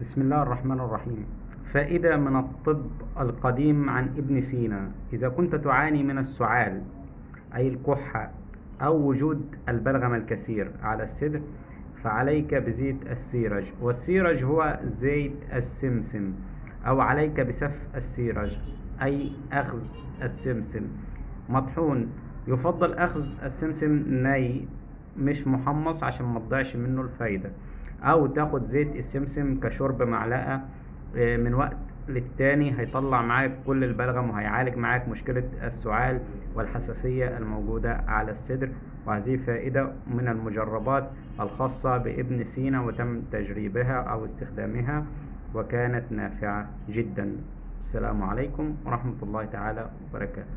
بسم الله الرحمن الرحيم. فائدة من الطب القديم عن ابن سينا: إذا كنت تعاني من السعال أي الكحة أو وجود البلغم الكثير على الصدر، فعليك بزيت السيرج، والسيرج هو زيت السمسم، أو عليك بسف السيرج أي أخذ السمسم مطحون. يفضل أخذ السمسم ني مش محمص عشان ما تضيعش منه الفايدة، أو تاخد زيت السمسم كشرب معلقة. من وقت للتاني هيطلع معاك كل البلغم وهيعالج معاك مشكلة السعال والحساسية الموجودة على الصدر. وهذه فائدة من المجربات الخاصة بابن سينا، وتم تجريبها أو استخدامها وكانت نافعة جدا. السلام عليكم ورحمة الله تعالى وبركاته.